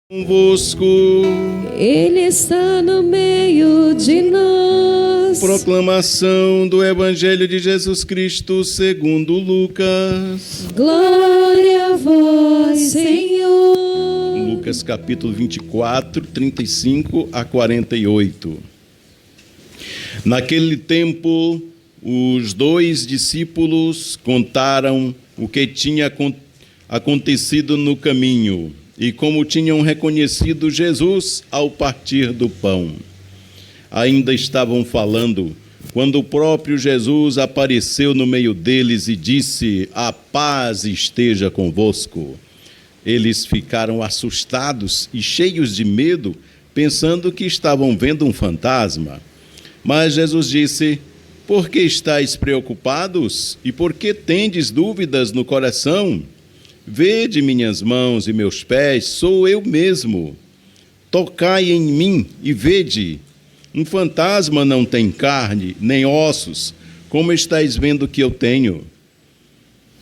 Convosco. Ele está no meio de nós. Proclamação do Evangelho de Jesus Cristo segundo Lucas. Glória a vós, Senhor. Lucas capítulo 24, 35 a 48. Naquele tempo, os 2 discípulos contaram o que tinha acontecido no caminho e como tinham reconhecido Jesus ao partir do pão. Ainda estavam falando quando o próprio Jesus apareceu no meio deles e disse: "A paz esteja convosco." Eles ficaram assustados e cheios de medo, pensando que estavam vendo um fantasma. Mas Jesus disse: "Por que estáis preocupados? E por que tendes dúvidas no coração? Vede minhas mãos e meus pés, sou eu mesmo. Tocai em mim e vede. Um fantasma não tem carne, nem ossos, como estáis vendo que eu tenho."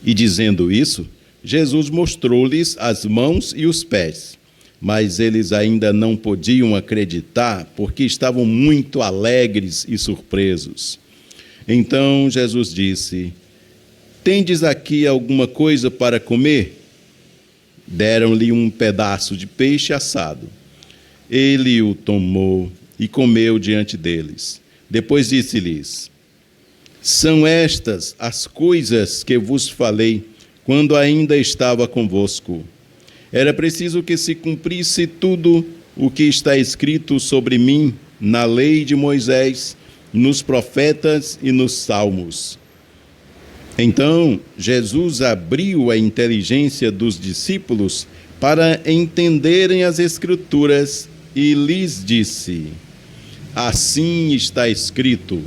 E dizendo isso, Jesus mostrou-lhes as mãos e os pés. Mas eles ainda não podiam acreditar, porque estavam muito alegres e surpresos. Então Jesus disse: "Tendes aqui alguma coisa para comer?" Deram-lhe um pedaço de peixe assado. Ele o tomou e comeu diante deles. Depois disse-lhes: "São estas as coisas que vos falei quando ainda estava convosco. Era preciso que se cumprisse tudo o que está escrito sobre mim na lei de Moisés, nos profetas e nos salmos." Então, Jesus abriu a inteligência dos discípulos para entenderem as Escrituras e lhes disse: "Assim está escrito: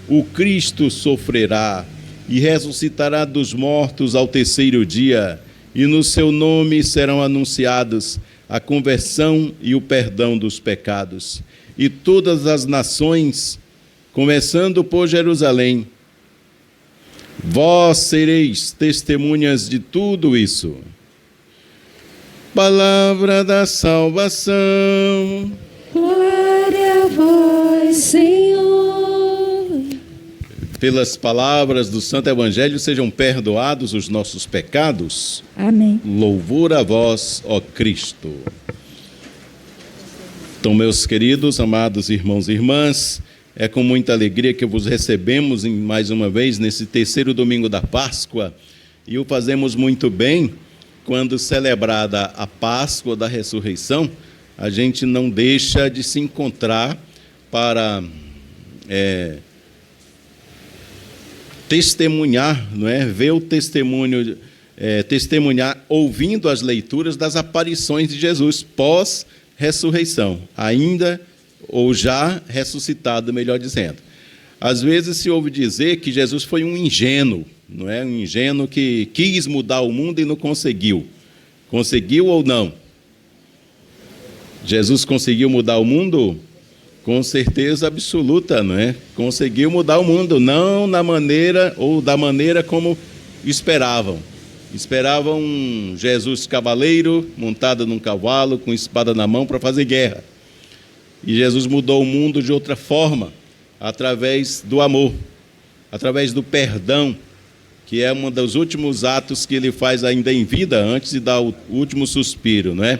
o Cristo sofrerá e ressuscitará dos mortos ao terceiro dia, e no seu nome serão anunciados a conversão e o perdão dos pecados. E todas as nações, começando por Jerusalém, vós sereis testemunhas de tudo isso." Palavra da salvação. Glória a vós, Senhor. Pelas palavras do Santo Evangelho sejam perdoados os nossos pecados. Amém. Louvor a vós, ó Cristo. Então, meus queridos, amados irmãos e irmãs, é com muita alegria que vos recebemos mais uma vez nesse terceiro domingo da Páscoa, e o fazemos muito bem quando celebrada a Páscoa da Ressurreição, a gente não deixa de se encontrar para testemunhar, não é? Ver o testemunho, testemunhar ouvindo as leituras das aparições de Jesus pós-ressurreição, ainda ou já ressuscitado, melhor dizendo. Às vezes se ouve dizer que Jesus foi um ingênuo, não é? Um ingênuo que quis mudar o mundo e não conseguiu. Conseguiu ou não? Jesus conseguiu mudar o mundo? Com certeza absoluta, não é? Conseguiu mudar o mundo, não na maneira ou da maneira como esperavam. Esperavam um Jesus cavaleiro, montado num cavalo, com espada na mão para fazer guerra. E Jesus mudou o mundo de outra forma, através do amor, através do perdão, que é um dos últimos atos que ele faz ainda em vida, antes de dar o último suspiro, não é?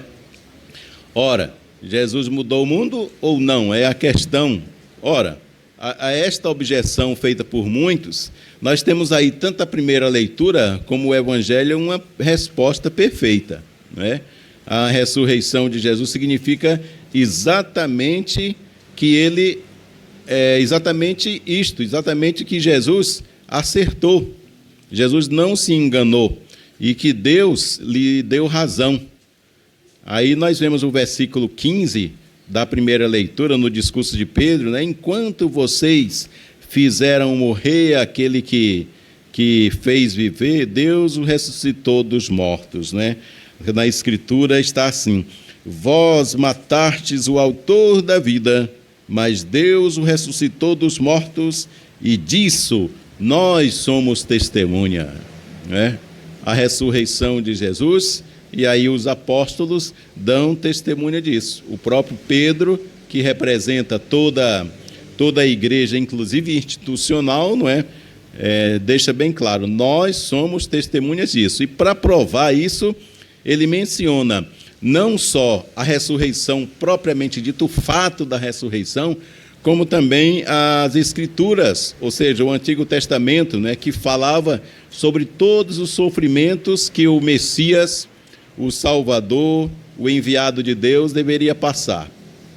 Ora, Jesus mudou o mundo ou não? É a questão. Ora, a esta objeção feita por muitos, nós temos aí tanto a primeira leitura como o Evangelho uma resposta perfeita, não é? A ressurreição de Jesus significa exatamente que ele exatamente isto, exatamente que Jesus acertou. Jesus não se enganou e que Deus lhe deu razão. Aí nós vemos o versículo 15 da primeira leitura no discurso de Pedro, né? "Enquanto vocês fizeram morrer aquele que fez viver, Deus o ressuscitou dos mortos", né? Na Escritura está assim: "Vós matastes o autor da vida, mas Deus o ressuscitou dos mortos, e disso nós somos testemunha." A ressurreição de Jesus E aí os apóstolos dão testemunha disso. O próprio Pedro, que representa toda a igreja, inclusive institucional, não é? Deixa bem claro, nós somos testemunhas disso. E para provar isso, ele menciona não só a ressurreição propriamente dita, o fato da ressurreição, como também as Escrituras, ou seja, o Antigo Testamento, né, que falava sobre todos os sofrimentos que o Messias, o Salvador, o enviado de Deus, deveria passar,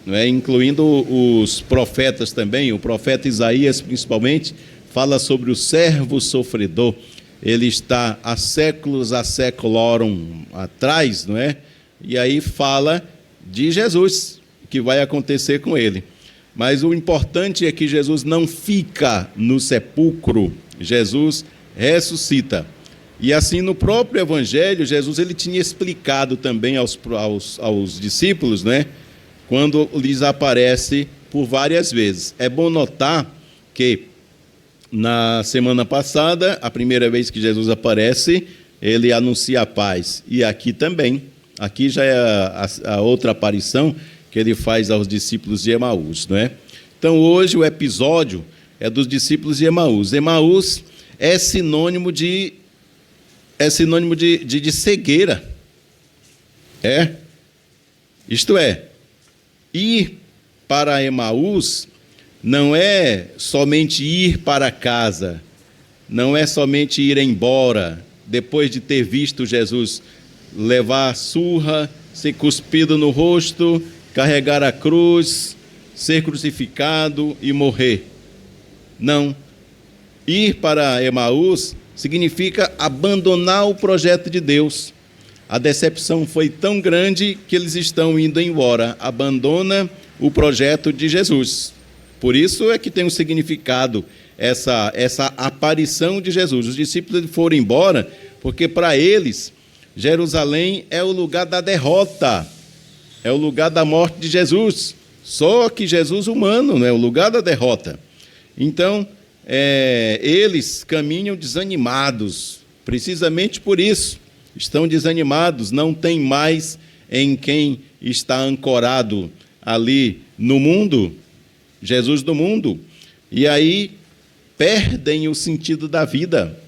não é? Incluindo os profetas também. O profeta Isaías, principalmente, fala sobre o servo sofredor. Ele está há séculos, há séculorum atrás, não é? E aí fala de Jesus, o que vai acontecer com ele. Mas o importante é que Jesus não fica no sepulcro, Jesus ressuscita. E assim, no próprio Evangelho, Jesus ele tinha explicado também aos discípulos, né, quando lhes aparece por várias vezes. É bom notar que na semana passada, a primeira vez que Jesus aparece, ele anuncia a paz. E aqui também, aqui já é a outra aparição que ele faz aos discípulos de Emaús, não é? Então, hoje o episódio é dos discípulos de Emaús. Emaús é sinônimo de cegueira. Isto é, ir para Emaús não é somente ir para casa, não é somente ir embora, depois de ter visto Jesus levar a surra, ser cuspido no rosto, carregar a cruz, ser crucificado e morrer. Não. Ir para Emaús significa abandonar o projeto de Deus. A decepção foi tão grande que eles estão indo embora. Abandona o projeto de Jesus. Por isso é que tem um significado essa aparição de Jesus. Os discípulos foram embora porque para eles Jerusalém é o lugar da derrota. É o lugar da morte de Jesus. Só que Jesus humano, não é o lugar da derrota. Então, eles caminham desanimados, precisamente por isso. Estão desanimados, não tem mais em quem está ancorado ali no mundo, Jesus do mundo. E aí perdem o sentido da vida.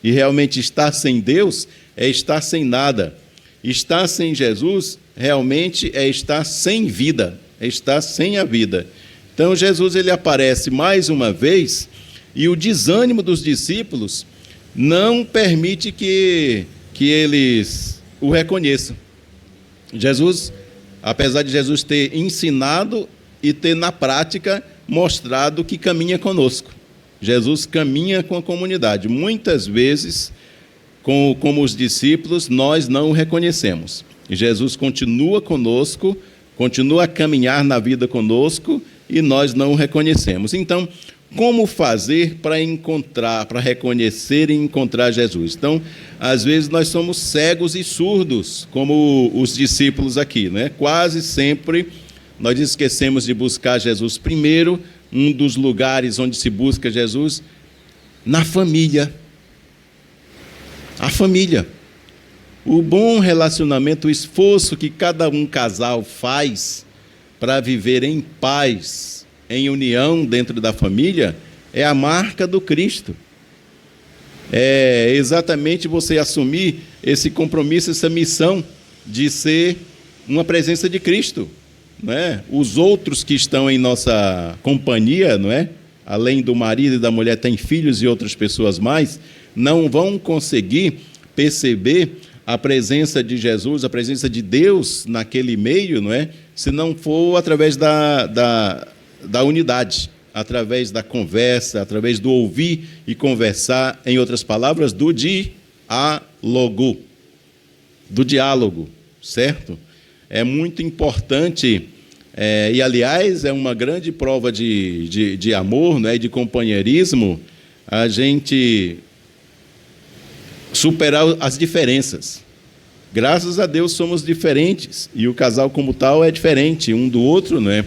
E realmente estar sem Deus é estar sem nada. Estar sem Jesus realmente é estar sem vida, é estar sem a vida. Então Jesus ele aparece mais uma vez e o desânimo dos discípulos não permite que eles o reconheçam. Jesus, apesar de Jesus ter ensinado e ter na prática mostrado que caminha conosco. Jesus caminha com a comunidade. Muitas vezes, como os discípulos, nós não o reconhecemos. Jesus continua conosco, continua a caminhar na vida conosco e nós não o reconhecemos. Então, como fazer para reconhecer e encontrar Jesus? Então, às vezes nós somos cegos e surdos, como os discípulos aqui, né? Quase sempre nós esquecemos de buscar Jesus primeiro. Um dos lugares onde se busca Jesus, na família. A família. O bom relacionamento, o esforço que cada casal faz para viver em paz, em união dentro da família, é a marca do Cristo. É exatamente você assumir esse compromisso, essa missão de ser uma presença de Cristo. Não é? Os outros que estão em nossa companhia, não é? Além do marido e da mulher, tem filhos e outras pessoas mais, não vão conseguir perceber a presença de Jesus, a presença de Deus naquele meio, não é? Se não for através da unidade, através da conversa, através do ouvir e conversar, em outras palavras, do diálogo, certo? É muito importante, e aliás, é uma grande prova de amor, né, de companheirismo, a gente superar as diferenças. Graças a Deus somos diferentes, e o casal como tal é diferente um do outro, né?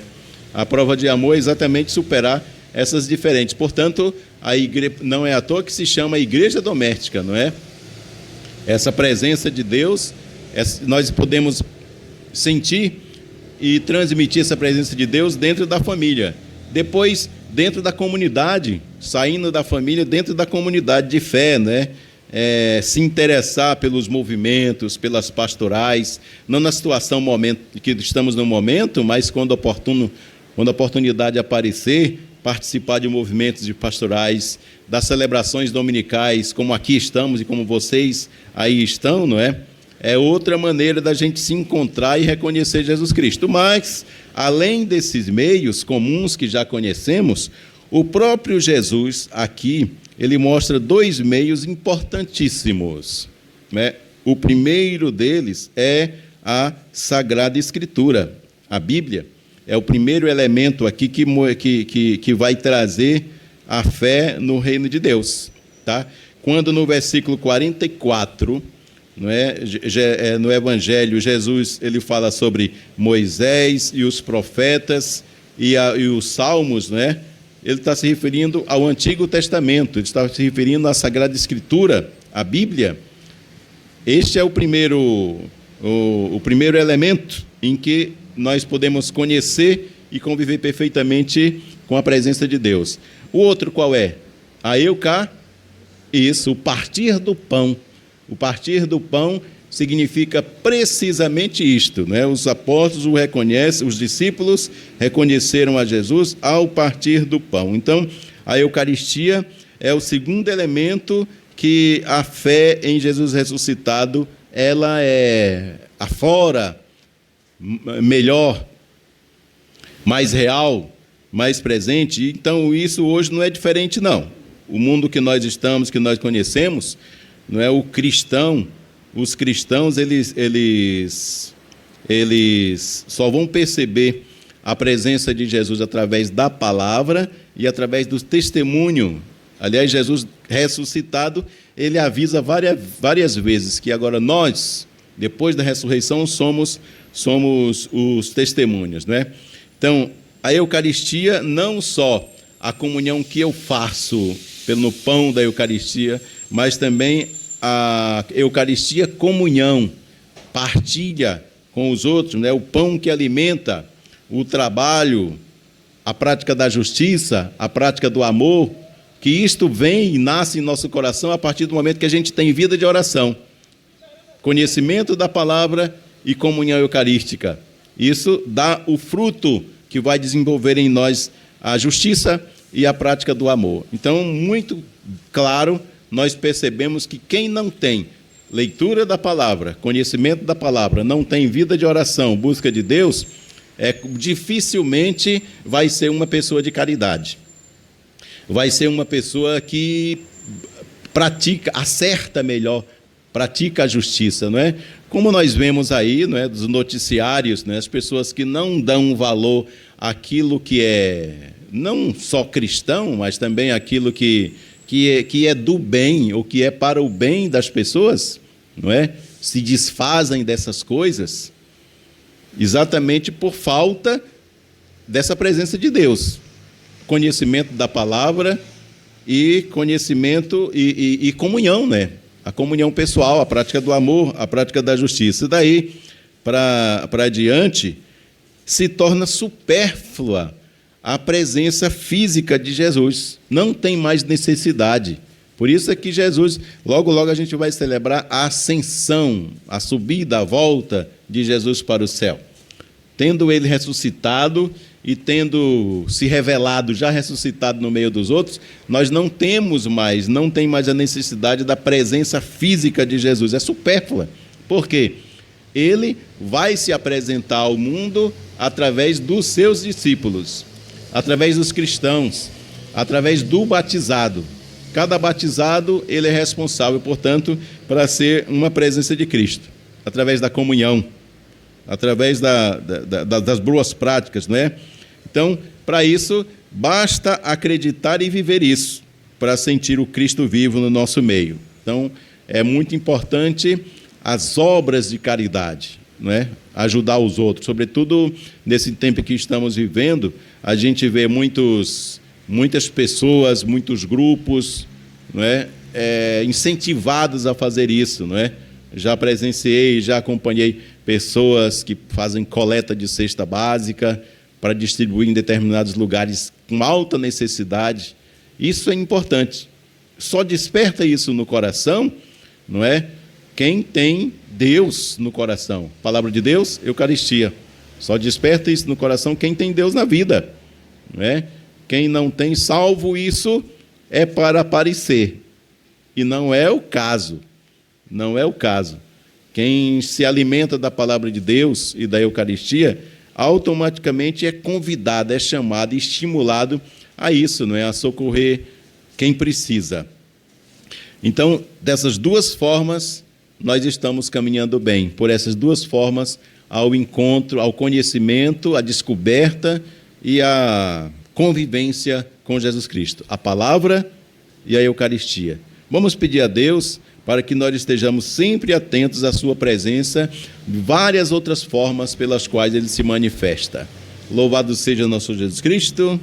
A prova de amor é exatamente superar essas diferenças. Portanto, a igreja, não é à toa que se chama igreja doméstica, não é? Essa presença de Deus nós podemos sentir e transmitir essa presença de Deus dentro da família. Depois, dentro da comunidade, saindo da família, dentro da comunidade de fé, né? Se interessar pelos movimentos, pelas pastorais, não na situação momento, que estamos no momento, mas quando a oportunidade aparecer, participar de movimentos de pastorais, das celebrações dominicais, como aqui estamos e como vocês aí estão, não é? É outra maneira da gente se encontrar e reconhecer Jesus Cristo. Mas, além desses meios comuns que já conhecemos, o próprio Jesus aqui, ele mostra 2 meios importantíssimos, né? O primeiro deles é a Sagrada Escritura, a Bíblia. É o primeiro elemento aqui que vai trazer a fé no reino de Deus. Tá? Quando no versículo 44, no Evangelho, Jesus ele fala sobre Moisés e os profetas e os salmos, né? Ele está se referindo ao Antigo Testamento, ele está se referindo à Sagrada Escritura, a Bíblia. Este é o primeiro elemento em que nós podemos conhecer e conviver perfeitamente com a presença de Deus. O outro qual é? A Isso, o partir do pão. O partir do pão significa precisamente isto, né? Os apóstolos o reconhecem, os discípulos reconheceram a Jesus ao partir do pão. Então, a Eucaristia é o segundo elemento que a fé em Jesus ressuscitado, ela é afora, melhor, mais real, mais presente. Então, isso hoje não é diferente, não. O mundo que nós estamos, que nós conhecemos, não é o cristão. Os cristãos, eles só vão perceber a presença de Jesus através da palavra e através do testemunho. Aliás, Jesus ressuscitado, ele avisa várias vezes que agora nós, depois da ressurreição, somos os testemunhos, né? Então, a Eucaristia, não só a comunhão que eu faço pelo pão da Eucaristia, mas também a Eucaristia comunhão, partilha com os outros, né? O pão que alimenta, o trabalho, a prática da justiça, a prática do amor, que isto vem e nasce em nosso coração a partir do momento que a gente tem vida de oração, conhecimento da palavra e comunhão eucarística. Isso dá o fruto que vai desenvolver em nós a justiça e a prática do amor. Então, muito claro, nós percebemos que quem não tem leitura da palavra, conhecimento da palavra, não tem vida de oração, busca de Deus, dificilmente vai ser uma pessoa de caridade. Vai ser uma pessoa que acerta melhor, pratica a justiça, não é? Como nós vemos aí, não é, dos noticiários, né, as pessoas que não dão valor àquilo que é não só cristão, mas também aquilo que é do bem, ou que é para o bem das pessoas, não é? Se desfazem dessas coisas, exatamente por falta dessa presença de Deus. Conhecimento da palavra e conhecimento e comunhão, né? A comunhão pessoal, a prática do amor, a prática da justiça. Daí para adiante, se torna supérflua a presença física de Jesus. Não tem mais necessidade. Por isso é que Jesus, logo a gente vai celebrar a ascensão, a subida, a volta de Jesus para o céu. Tendo ele ressuscitado e tendo se revelado, já ressuscitado no meio dos outros, nós não tem mais a necessidade da presença física de Jesus, é supérflua. Por quê? Ele vai se apresentar ao mundo através dos seus discípulos, através dos cristãos, através do batizado. Cada batizado, ele é responsável, portanto, para ser uma presença de Cristo, através da comunhão, através das boas práticas, não é? Então, para isso, basta acreditar e viver isso, para sentir o Cristo vivo no nosso meio. Então, é muito importante as obras de caridade, não é? Ajudar os outros, sobretudo nesse tempo que estamos vivendo, a gente vê muitas pessoas, muitos grupos, não é? Incentivados a fazer isso, não é? já presenciei, já acompanhei pessoas que fazem coleta de cesta básica para distribuir em determinados lugares com alta necessidade. Isso é importante. Só desperta isso no coração, não é? Quem tem Deus no coração. Palavra de Deus, Eucaristia. Só desperta isso no coração quem tem Deus na vida, não é? Quem não tem, salvo isso, é para aparecer. E não é o caso. Não é o caso. Quem se alimenta da palavra de Deus e da Eucaristia, automaticamente é convidado, é chamado, estimulado a isso, não é? A socorrer quem precisa. Então, dessas duas formas, nós estamos caminhando bem. Por essas duas formas, ao encontro, ao conhecimento, à descoberta e à convivência com Jesus Cristo. A palavra e a Eucaristia. Vamos pedir a Deus para que nós estejamos sempre atentos à sua presença, várias outras formas pelas quais ele se manifesta. Louvado seja nosso Jesus Cristo.